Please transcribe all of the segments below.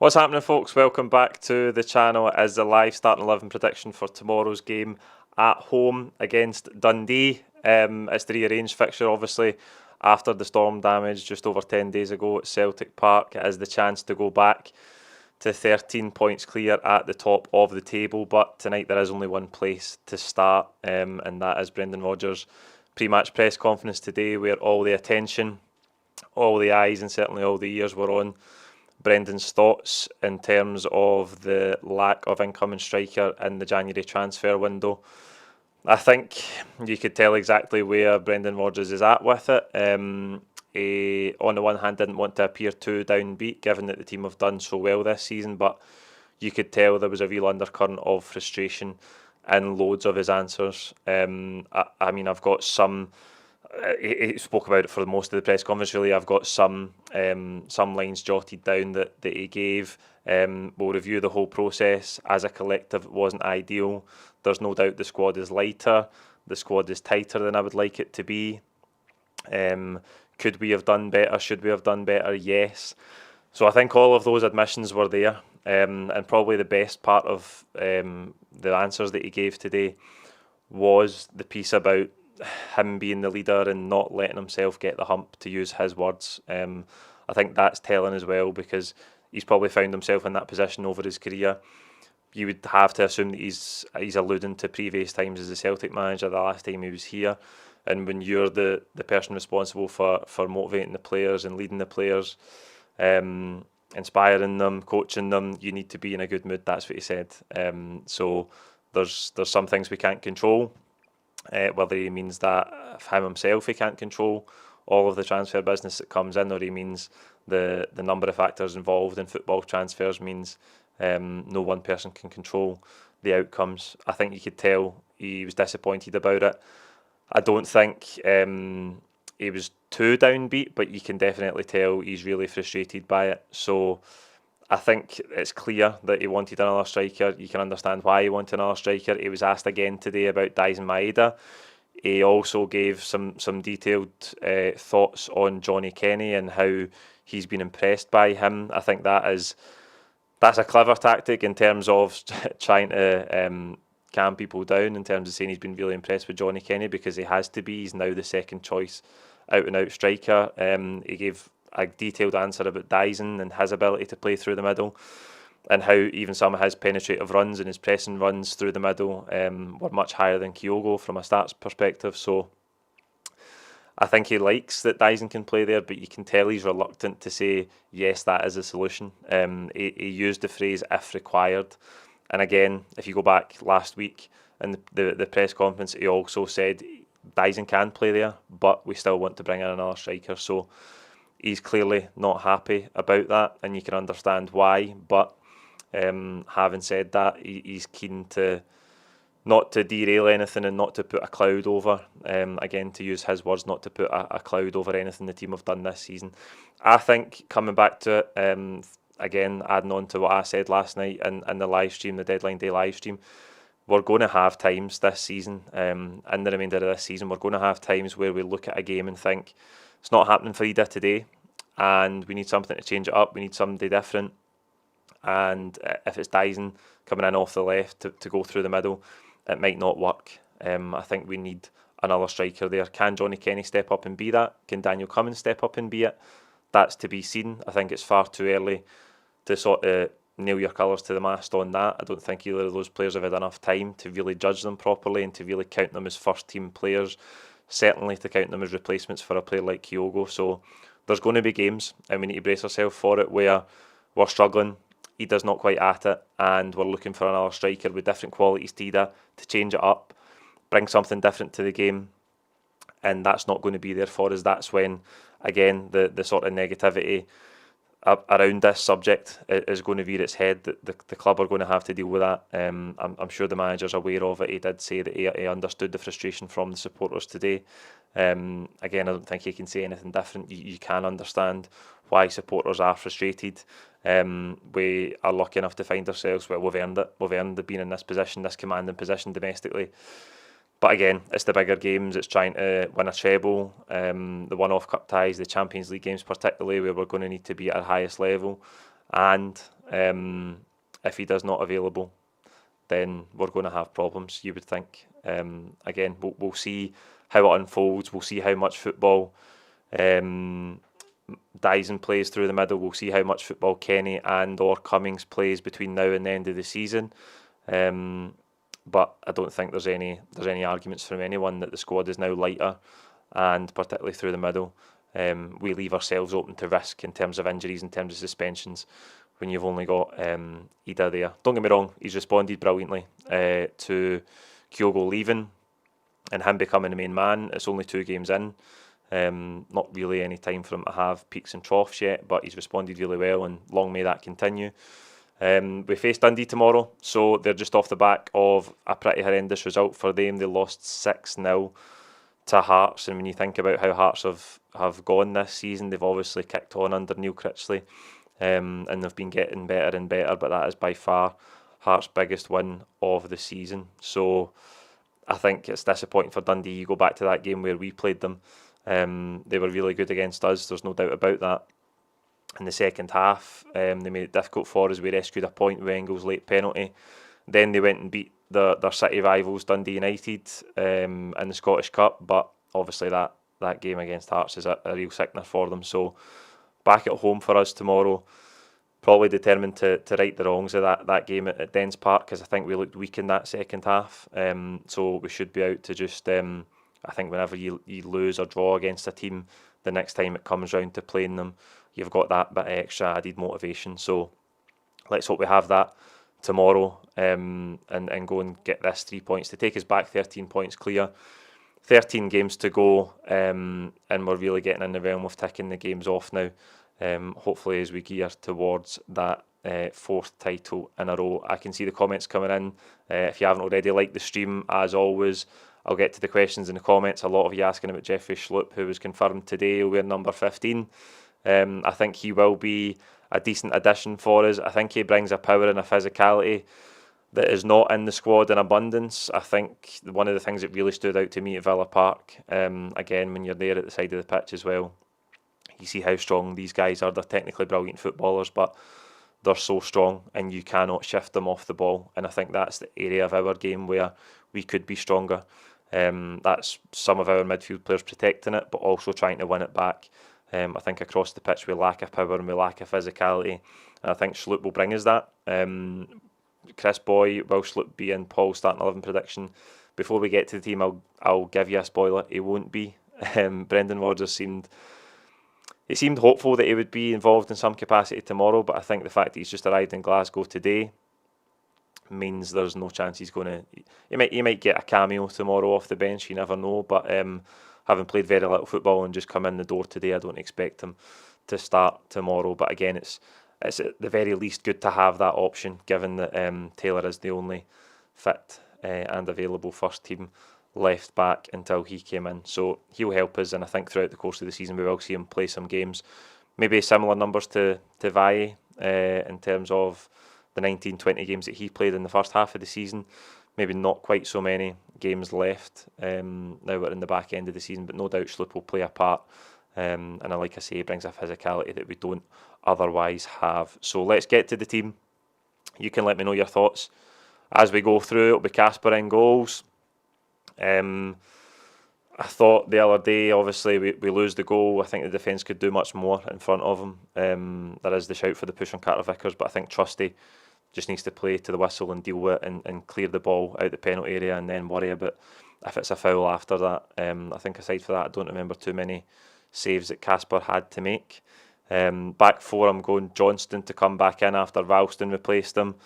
What's happening, folks? Welcome back to the channel. It is the live starting 11 prediction for tomorrow's game at home against Dundee. It's the rearranged fixture, obviously, after the storm damage just over 10 days ago at Celtic Park. It is the chance to go back to 13 points clear at the top of the table, but tonight there is only one place to start, and that is Brendan Rodgers' pre-match press conference today, where all the attention, all the eyes and certainly all the ears were on Brendan's thoughts in terms of the lack of incoming striker in the January transfer window. I think you could tell exactly where Brendan Rodgers is at with it. He, on the one hand, didn't want to appear too downbeat, given that the team have done so well this season, but you could tell there was a real undercurrent of frustration in loads of his answers. I've got some. He spoke about it for most of the press conference. Really, I've got some lines jotted down that he gave. We'll review the whole process. As a collective, it wasn't ideal. There's no doubt the squad is lighter. The squad is tighter than I would like it to be. Could we have done better? Should we have done better? Yes. So I think all of those admissions were there. And probably the best part of the answers that he gave today was the piece about him being the leader and not letting himself get the hump, to use his words. I think that's telling as well, because he's probably found himself in that position over his career. You would have to assume that he's alluding to previous times as a Celtic manager, the last time he was here. And when you're the person responsible for motivating the players and leading the players, inspiring them, coaching them, you need to be in a good mood. That's what he said. So there's some things we can't control. Whether he means that him himself he can't control all of the transfer business that comes in, or he means the number of factors involved in football transfers means no one person can control the outcomes. I think you could tell he was disappointed about it. I don't think he was too downbeat, but you can definitely tell he's really frustrated by it. So I think it's clear that he wanted another striker. You can understand why he wanted another striker. He was asked again today about Dyson Maeda. He also gave some detailed thoughts on Johnny Kenny and how he's been impressed by him. I think that's a clever tactic in terms of trying to calm people down, in terms of saying he's been really impressed with Johnny Kenny, because he has to be. He's now the second choice out and out striker. He gave a detailed answer about Dyson and his ability to play through the middle, and how even some of his penetrative runs and his pressing runs through the middle were much higher than Kyogo from a stats perspective. So I think he likes that Dyson can play there, but you can tell he's reluctant to say, yes, that is a solution. He used the phrase, if required. And again, if you go back last week in the press conference, he also said Dyson can play there, but we still want to bring in another striker. So he's clearly not happy about that, and you can understand why. But having said that, he's keen to not to derail anything and not to put a cloud over. Again, to use his words, not to put a cloud over anything the team have done this season. I think, coming back to it, again, adding on to what I said last night in the live stream, the deadline day live stream, we're going to have times this season, in the remainder of this season, we're going to have times where we look at a game and think, it's not happening for Ida today, and we need something to change it up. We need somebody different. And if it's Dyson coming in off the left to go through the middle, it might not work. I think we need another striker there. Can Johnny Kenny step up and be that? Can Daniel Cummins step up and be it? That's to be seen. I think it's far too early to sort of nail your colours to the mast on that. I don't think either of those players have had enough time to really judge them properly and to really count them as first team players. Certainly to count them as replacements for a player like Kyogo. So there's going to be games, and we need to brace ourselves for it, where we're struggling, Ida's not quite at it, and we're looking for another striker with different qualities to Ida to change it up, bring something different to the game, and that's not going to be there for us. That's when, again, the sort of negativity around this subject is going to rear its head. The club are going to have to deal with that. I'm sure the manager's aware of it. He did say that he understood the frustration from the supporters today. Again, I don't think he can say anything different. You can understand why supporters are frustrated. We are lucky enough to find ourselves, well, we've earned it. We've earned being in this position, this commanding position domestically. But again, it's the bigger games. It's trying to win a treble, the one-off cup ties, the Champions League games particularly, where we're going to need to be at our highest level. and if he does not available, then we're going to have problems, you would think. Again, we'll see how it unfolds. We'll see how much football Dyson plays through the middle. We'll see how much football Kenny and or Cummings plays between now and the end of the season. But I don't think there's any arguments from anyone that the squad is now lighter, and particularly through the middle, we leave ourselves open to risk in terms of injuries, in terms of suspensions, when you've only got Ida there. Don't get me wrong, he's responded brilliantly to Kyogo leaving and him becoming the main man. It's only 2 games in. Not really any time for him to have peaks and troughs yet, but he's responded really well, and long may that continue. We face Dundee tomorrow, so they're just off the back of a pretty horrendous result for them. They lost 6-0 to Hearts, and when you think about how Hearts have gone this season, they've obviously kicked on under Neil Critchley, and they've been getting better and better, but that is by far Hearts' biggest win of the season. So I think it's disappointing for Dundee. You go back to that game where we played them, they were really good against us, there's no doubt about that. In the second half, they made it difficult for us. We rescued a point with Engel's late penalty. Then they went and beat their city rivals, Dundee United, in the Scottish Cup. But obviously that game against Hearts is a real sickener for them. So back at home for us tomorrow, probably determined to right the wrongs of that game at Dens Park, because I think we looked weak in that second half. So we should be out to just, I think whenever you lose or draw against a team, the next time it comes round to playing them, you've got that bit of extra added motivation. So let's hope we have that tomorrow, and go and get this 3 points to take us back 13 points clear. 13 games to go, and we're really getting in the realm of ticking the games off now. Hopefully as we gear towards that 4th title in a row. I can see the comments coming in. If you haven't already, like the stream as always. I'll get to the questions in the comments. A lot of you asking about Jeffrey Schlupp, who was confirmed today will wear number 15. I think he will be a decent addition for us. I think he brings a power and a physicality that is not in the squad in abundance. I think one of the things that really stood out to me at Villa Park, again, when you're there at the side of the pitch as well, you see how strong these guys are. They're technically brilliant footballers, but they're so strong and you cannot shift them off the ball. And I think that's the area of our game where we could be stronger. That's some of our midfield players protecting it, but also trying to win it back. I think across the pitch we lack a power and we lack a physicality, and I think Schlupp will bring us that. Chris Boy, will Schlupp be in Paul's starting 11 prediction? Before we get to the team, I'll give you a spoiler. He won't be. Brendan Rodgers seemed hopeful that he would be involved in some capacity tomorrow, but I think the fact that he's just arrived in Glasgow today means there's no chance he's going to. He might get a cameo tomorrow off the bench. You never know, but having played very little football and just come in the door today, I don't expect him to start tomorrow. But again, it's at the very least good to have that option, given that Taylor is the only fit and available first team left back until he came in. So he'll help us, and I think throughout the course of the season we will see him play some games. Maybe similar numbers to Valle in terms of the 19-20 games that he played in the first half of the season. Maybe not quite so many games left. Now we're in the back end of the season, but no doubt Schlupp will play a part. And like I say, he brings a physicality that we don't otherwise have. So let's get to the team. You can let me know your thoughts as we go through. It'll be Casper in goals. I thought the other day, obviously, we lose the goal. I think the defence could do much more in front of him. There is the shout for the push on Carter Vickers, but I think Trusty just needs to play to the whistle and deal with it and clear the ball out the penalty area and then worry about if it's a foul after that. I think aside for that, I don't remember too many saves that Casper had to make. Back four, I'm going Johnston to come back in after Ralston replaced him.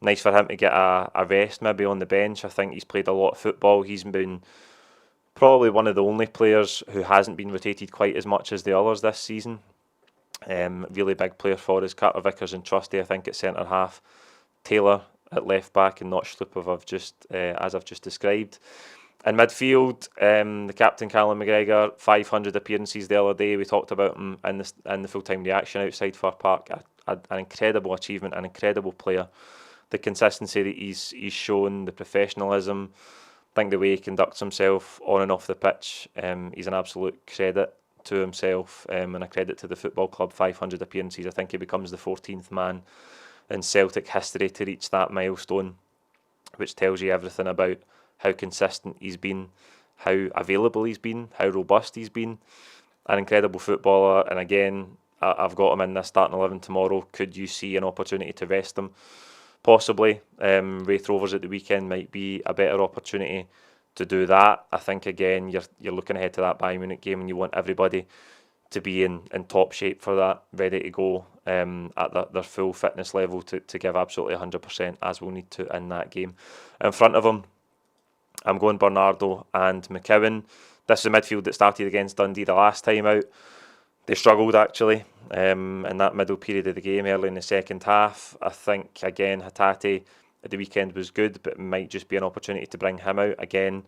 Nice for him to get a rest maybe on the bench. I think he's played a lot of football. He's been probably one of the only players who hasn't been rotated quite as much as the others this season. Really big player for us. Carter Vickers and Trusty, I think, at centre half. Taylor at left back, and not Schlupp, as I've just described. In midfield, the captain Callum McGregor, 500 appearances the other day. We talked about him in the full-time reaction outside Fir Park. An incredible achievement, an incredible player. The consistency that he's shown, the professionalism, I think the way he conducts himself on and off the pitch, he's an absolute credit to himself, and a credit to the football club. 500 appearances. I think he becomes the 14th man in Celtic history to reach that milestone, which tells you everything about how consistent he's been, how available he's been, how robust he's been. An incredible footballer, and again, I've got him in this starting 11 tomorrow. Could you see an opportunity to rest him? Possibly. Wraith Rovers at the weekend might be a better opportunity to do that. I think again you're looking ahead to that Bayern Munich game, and you want everybody to be in top shape for that, ready to go at their full fitness level to give absolutely 100%, as we'll need to in that game. In front of them, I'm going Bernardo and McKeown. This is a midfield that started against Dundee the last time out. They struggled actually in that middle period of the game, early in the second half. I think again Hatate at the weekend was good, but it might just be an opportunity to bring him out. Again,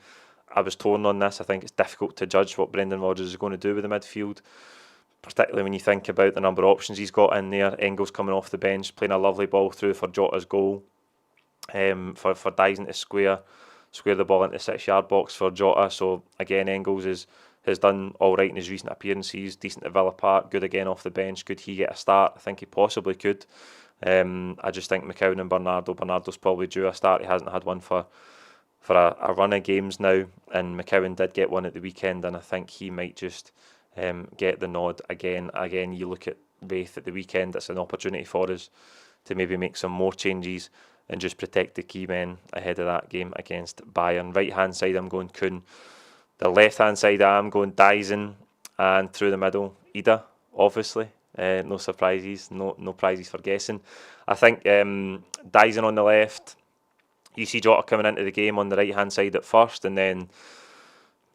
I was torn on this. I think it's difficult to judge what Brendan Rodgers is going to do with the midfield, particularly when you think about the number of options he's got in there. Engels coming off the bench, playing a lovely ball through for Jota's goal, for Dyson to square the ball into the 6-yard box for Jota. So again, Engels has done all right in his recent appearances, decent at Villa Park, good again off the bench. Could he get a start? I think he possibly could. I just think McKeown and Bernardo's probably due a start. He hasn't had one for a run of games now, and McKeown did get one at the weekend, and I think he might just get the nod again. Again, you look at Wraith at the weekend, it's an opportunity for us to maybe make some more changes and just protect the key men ahead of that game against Bayern. Right hand side, I'm going Kuhn. The left hand side, I'm going Dyson, and through the middle, Ida, obviously. No surprises, no prizes for guessing. I think Dyson on the left, you see Jota coming into the game on the right hand side at first, and then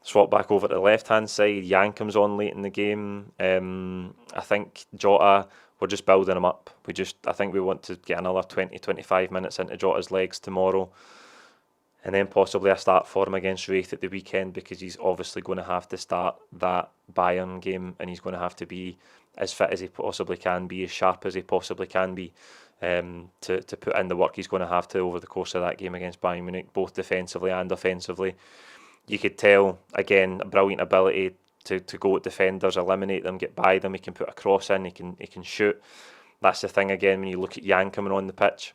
swap back over to the left hand side. Yang comes on late in the game. I think Jota, we're just building him up. I think we want to get another 20-25 minutes into Jota's legs tomorrow, and then possibly a start for him against Wraith at the weekend, because he's obviously going to have to start that Bayern game, and he's going to have to be as fit as he possibly can be, as sharp as he possibly can be, to put in the work he's going to have to over the course of that game against Bayern Munich, both defensively and offensively. You could tell, again, a brilliant ability to go at defenders, eliminate them, get by them. He can put a cross in, he can shoot. That's the thing again when you look at Yang coming on the pitch.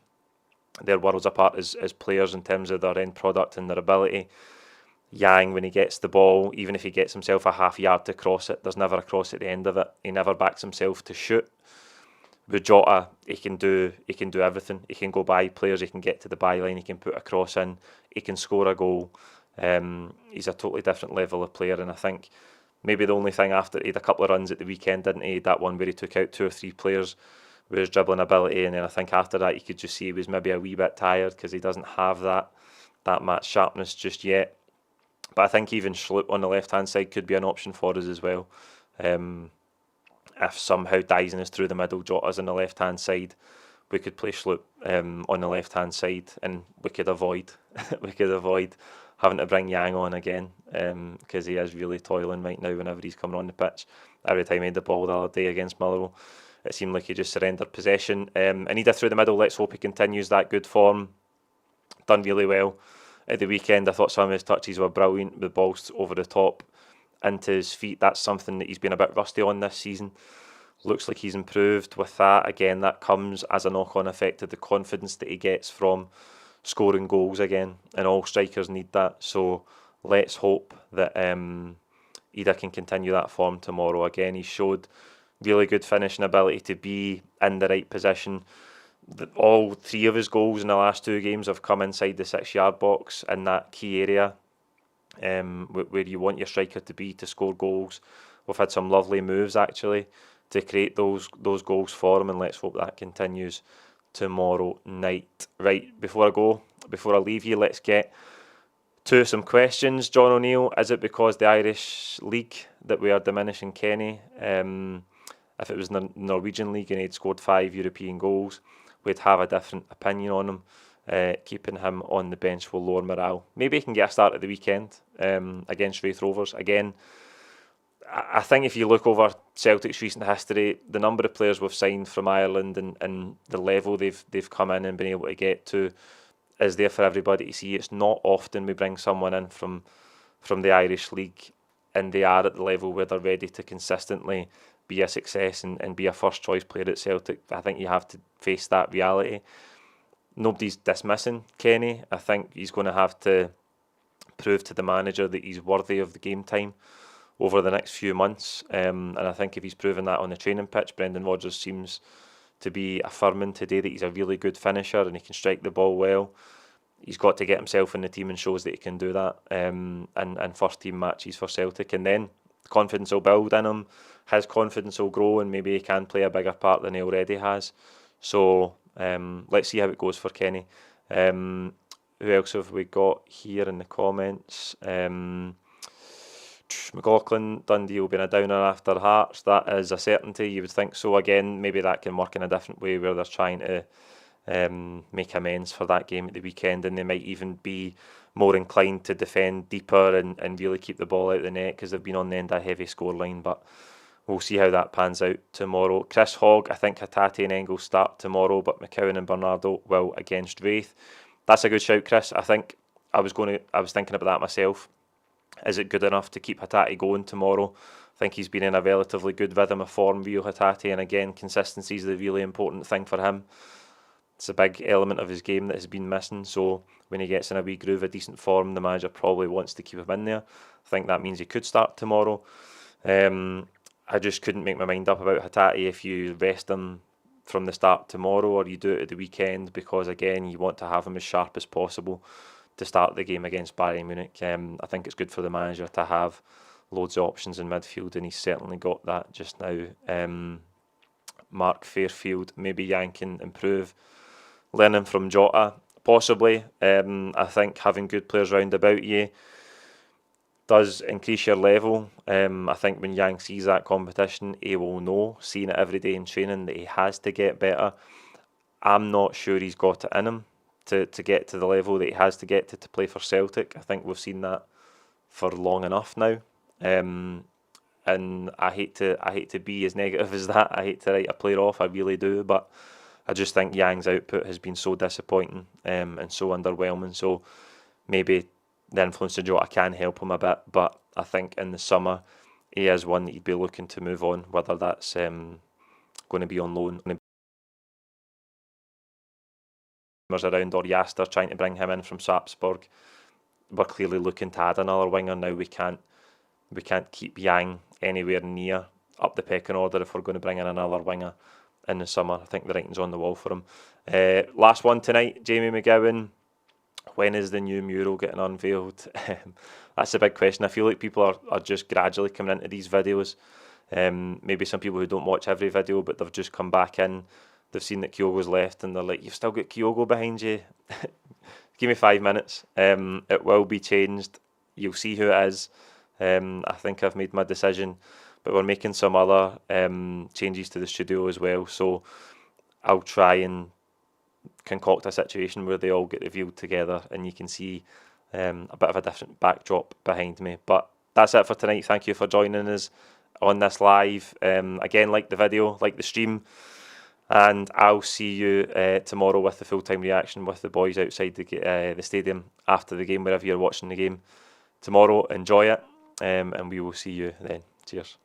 They're worlds apart as players in terms of their end product and their ability. Yang, when he gets the ball, even if he gets himself a half yard to cross it, there's never a cross at the end of it. He never backs himself to shoot. With Jota, he can do everything. He can go by players, he can get to the byline, he can put a cross in, he can score a goal. He's a totally different level of player, and I think maybe the only thing after he had a couple of runs at the weekend, didn't he? That one where he took out 2 or 3 players with his dribbling ability, and then I think after that you could just see he was maybe a wee bit tired because he doesn't have that match sharpness just yet. But I think even Schlupp on the left hand side could be an option for us as well. If somehow Dyson is through the middle, Jota's on the left hand side, we could play Schlupp on the left hand side, and we could avoid having to bring Yang on again, because he is really toiling right now whenever he's coming on the pitch. Every time he had the ball the other day against Motherwell, it seemed like he just surrendered possession. Anida through the middle, let's hope he continues that good form. Done really well at the weekend. I thought some of his touches were brilliant, with balls over the top into his feet. That's something that he's been a bit rusty on this season. Looks like he's improved with that. Again, that comes as a knock-on effect of the confidence that he gets from scoring goals again, and all strikers need that. So let's hope that Ida can continue that form tomorrow. Again, he showed really good finishing ability, to be in the right position. All 3 of his goals in the last 2 games have come inside the 6-yard box, in that key area where you want your striker to be to score goals. We've had some lovely moves actually to create those goals for him, and let's hope that continues tomorrow night. Right, before I leave you, let's get to some questions. John O'Neill, is it because the Irish League that we are diminishing Kenny? If it was the Norwegian League and he'd scored 5 European goals, we'd have a different opinion on him. Keeping him on the bench will lower morale. Maybe he can get a start at the weekend against Wraith Rovers. Again, I think if you look over Celtic's recent history, the number of players we've signed from Ireland and the level they've come in and been able to get to is there for everybody to see. It's not often we bring someone in from the Irish League and they are at the level where they're ready to consistently be a success and be a first choice player at Celtic, I think you have to face that reality. Nobody's dismissing Kenny. I think he's going to have to prove to the manager that he's worthy of the game time over the next few months. And I think if he's proven that on the training pitch, Brendan Rodgers seems to be affirming today that he's a really good finisher and he can strike the ball well. He's got to get himself in the team and shows that he can do that and first team matches for Celtic, and then confidence will build in him, his confidence will grow, and maybe he can play a bigger part than he already has. So let's see how it goes for Kenny. Who else have we got here in the comments? McLaughlin, Dundee will be in a downer after Hearts. That is a certainty, you would think so. Again, maybe that can work in a different way where they're trying to make amends for that game at the weekend, and they might even be more inclined to defend deeper and really keep the ball out of the net because they've been on the end of a heavy scoreline. But we'll see how that pans out tomorrow. Chris Hogg, I think Hatate and Engels start tomorrow, but McCowan and Bernardo will against Wraith. That's a good shout, Chris. I think I was thinking about that myself. Is it good enough to keep Hatate going tomorrow? I think he's been in a relatively good rhythm of form, Rio Hatate, and again, consistency is the really important thing for him. It's a big element of his game that has been missing, so when he gets in a wee groove of decent form, the manager probably wants to keep him in there. I think that means he could start tomorrow. I just couldn't make my mind up about Hatate if you rest him from the start tomorrow or you do it at the weekend, because again, you want to have him as sharp as possible to start the game against Bayern Munich. I think it's good for the manager to have loads of options in midfield, and he's certainly got that just now. Mark Fairfield, maybe Yang can improve. Learning from Jota, possibly. I think having good players round about you does increase your level. I think when Yang sees that competition, he will know, seeing it every day in training, that he has to get better. I'm not sure he's got it in him to get to the level that he has to get to play for Celtic. I think we've seen that for long enough now. And I hate to be as negative as that. I hate to write a player off, I really do, but I just think Yang's output has been so disappointing and so underwhelming. So maybe the influence of Jota can help him a bit, but I think in the summer he is one that you'd be looking to move on, whether that's going to be on loan around, or Yaster trying to bring him in from Sarpsborg. We're clearly looking to add another winger now. We can't keep Yang anywhere near up the pecking order if we're going to bring in another winger in the summer. I think the writing's on the wall for him. Last one tonight, Jamie McGowan. When is the new mural getting unveiled? That's a big question. I feel like people are just gradually coming into these videos. Maybe some people who don't watch every video, but they've just come back in. They've seen that Kyogo's left and they're like, you've still got Kyogo behind you. Give me 5 minutes. It will be changed. You'll see who it is. I think I've made my decision, but we're making some other changes to the studio as well. So I'll try and concoct a situation where they all get revealed together and you can see a bit of a different backdrop behind me. But that's it for tonight. Thank you for joining us on this live. Again, like the video, like the stream, and I'll see you tomorrow with the full-time reaction with the boys outside the stadium after the game, wherever you're watching the game tomorrow. Enjoy it, and we will see you then. Cheers.